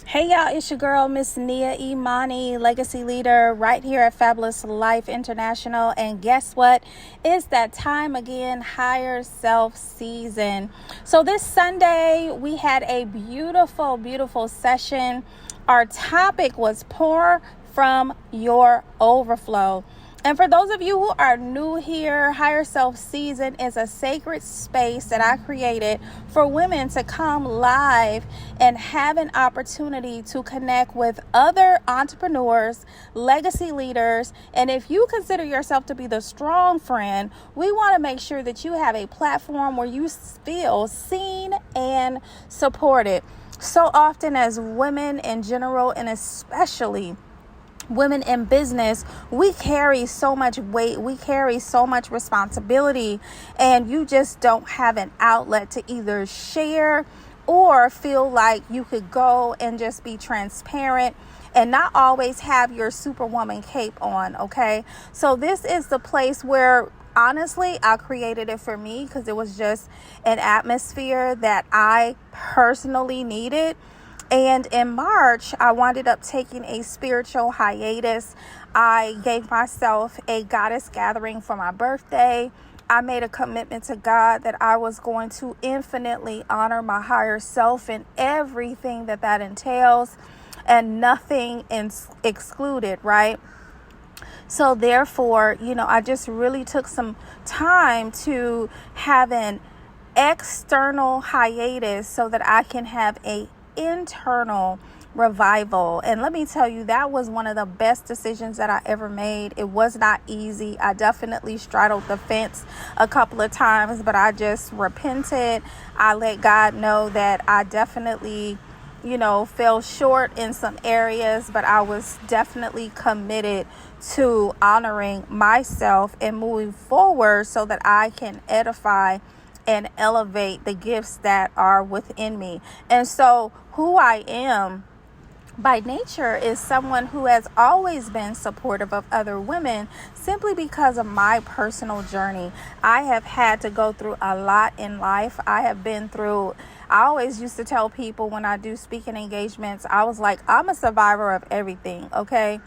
Hey y'all, it's your girl, Miss Nia Imani, Legacy Leader, right here at Fabulous Life International. And guess what? It's that time again, Higher Self season. So this Sunday, we had a beautiful, beautiful session. Our topic was pour from your overflow. And for those of you who are new here, Higher Self Season is a sacred space that I created for women to come live and have an opportunity to connect with other entrepreneurs, legacy leaders. And if you consider yourself to be the strong friend, we want to make sure that you have a platform where you feel seen and supported. So often as women in general, and especially women in business, we carry so much weight, we carry so much responsibility, and you just don't have an outlet to either share or feel like you could go and just be transparent and not always have your superwoman cape on, okay? So this is the place where honestly, I created it for me because it was just an atmosphere that I personally needed. And in March, I wound up taking a spiritual hiatus. I gave myself a goddess gathering for my birthday. I made a commitment to God that I was going to infinitely honor my higher self in everything that entails, and nothing excluded, right? So therefore, I just really took some time to have an external hiatus so that I can have a internal revival. And let me tell you, that was one of the best decisions that I ever made. It was not easy. I definitely straddled the fence a couple of times, but I just repented. I let God know that I definitely fell short in some areas, but I was definitely committed to honoring myself and moving forward so that I can edify and elevate the gifts that are within me. And so who I am by nature is someone who has always been supportive of other women simply because of my personal journey. I have had to go through a lot in life. I always used to tell people when I do speaking engagements, I was like, I'm a survivor of everything, okay?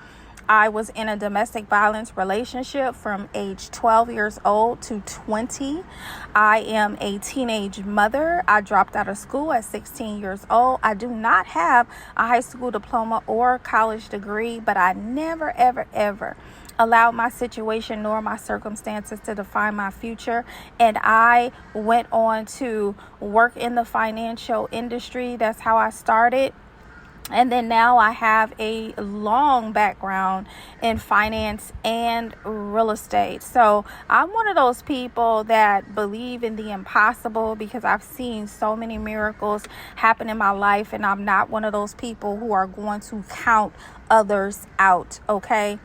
I was in a domestic violence relationship from age 12 years old to 20. I am a teenage mother. I dropped out of school at 16 years old. I do not have a high school diploma or college degree, but I never, ever, ever allowed my situation nor my circumstances to define my future. And I went on to work in the financial industry. That's how I started. And then now I have a long background in finance and real estate. So I'm one of those people that believe in the impossible because I've seen so many miracles happen in my life. And I'm not one of those people who are going to count others out, okay?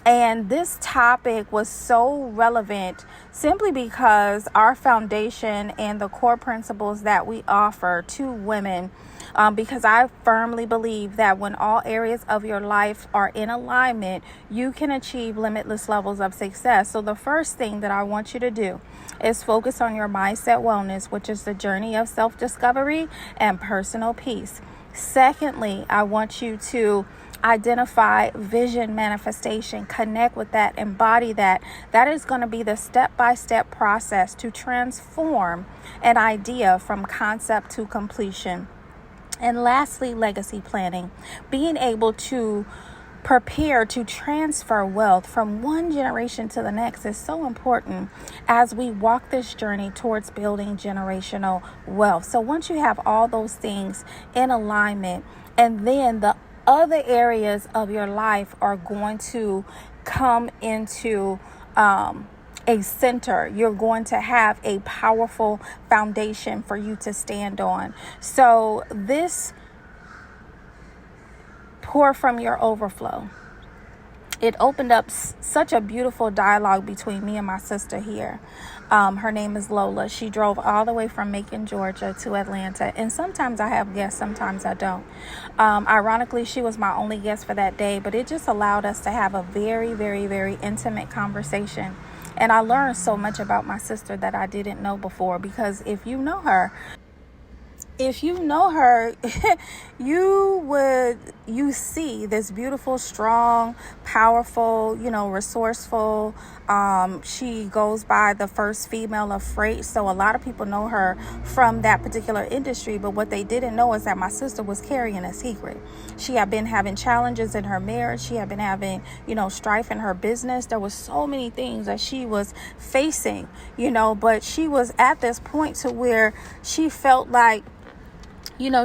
And this topic was so relevant simply because our foundation and the core principles that we offer to women, because I firmly believe that when all areas of your life are in alignment, you can achieve limitless levels of success. So the first thing that I want you to do is focus on your mindset wellness, which is the journey of self-discovery and personal peace. Secondly, I want you to identify vision manifestation, connect with that, embody that. That is going to be the step-by-step process to transform an idea from concept to completion. And lastly, legacy planning, being able to prepare to transfer wealth from one generation to the next is so important as we walk this journey towards building generational wealth. So once you have all those things in alignment, and then the other areas of your life are going to come into a center. You're going to have a powerful foundation for you to stand on. So this pour from your overflow, it opened up such a beautiful dialogue between me and my sister here. Her name is Lola. She drove all the way from Macon, Georgia to Atlanta. And sometimes I have guests, sometimes I don't. Ironically, she was my only guest for that day, but it just allowed us to have a very, very, very intimate conversation. And I learned so much about my sister that I didn't know before, because if you know her, if you know her, you see this beautiful, strong, powerful, resourceful. She goes by the first female of freight. So a lot of people know her from that particular industry. But what they didn't know is that my sister was carrying a secret. She had been having challenges in her marriage. She had been having, strife in her business. There was so many things that she was facing, but she was at this point to where she felt like,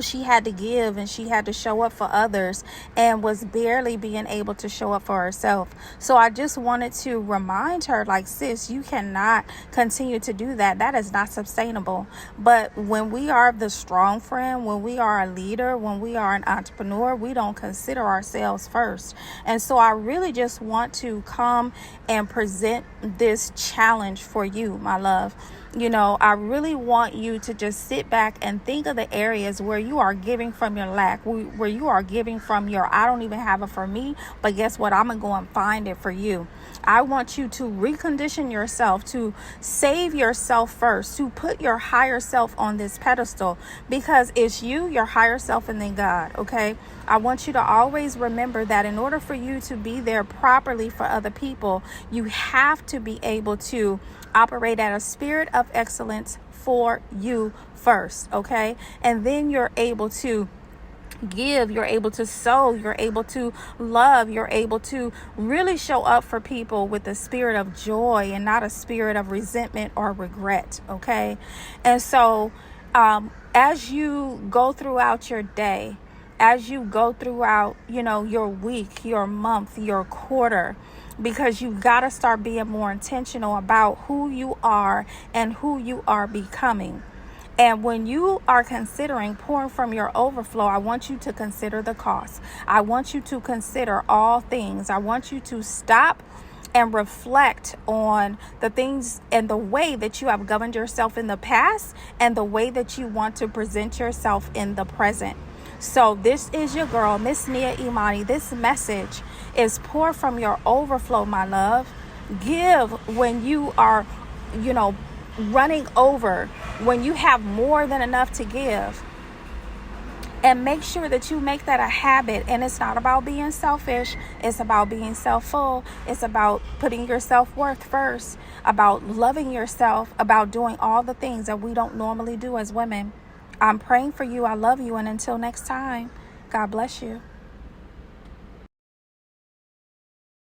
she had to give and she had to show up for others and was barely being able to show up for herself. So I just wanted to remind her, like, sis, you cannot continue to do that. That is not sustainable. But when we are the strong friend, when we are a leader, when we are an entrepreneur, we don't consider ourselves first. And so I really just want to come and present this challenge for you, my love. I really want you to just sit back and think of the areas where you are giving from your lack, where you are giving from your, I don't even have it for me, but guess what? I'm going to go and find it for you. I want you to recondition yourself, to save yourself first, to put your higher self on this pedestal, because it's you, your higher self, and then God, okay? I want you to always remember that in order for you to be there properly for other people, you have to be able to operate at a spirit of excellence for you first, okay? And then you're able to give, you're able to sow, you're able to love, you're able to really show up for people with a spirit of joy and not a spirit of resentment or regret, okay? And so as you go throughout your day, as you go throughout, your week, your month, your quarter, because you got to start being more intentional about who you are and who you are becoming. And when you are considering pouring from your overflow, I want you to consider the cost. I want you to consider all things. I want you to stop and reflect on the things and the way that you have governed yourself in the past and the way that you want to present yourself in the present. So this is your girl, Miss Nia Imani. This message is pour from your overflow, my love. Give when you are, running over, when you have more than enough to give. And make sure that you make that a habit. And it's not about being selfish. It's about being self-full. It's about putting your self-worth first, about loving yourself, about doing all the things that we don't normally do as women. I'm praying for you. I love you. And until next time, God bless you.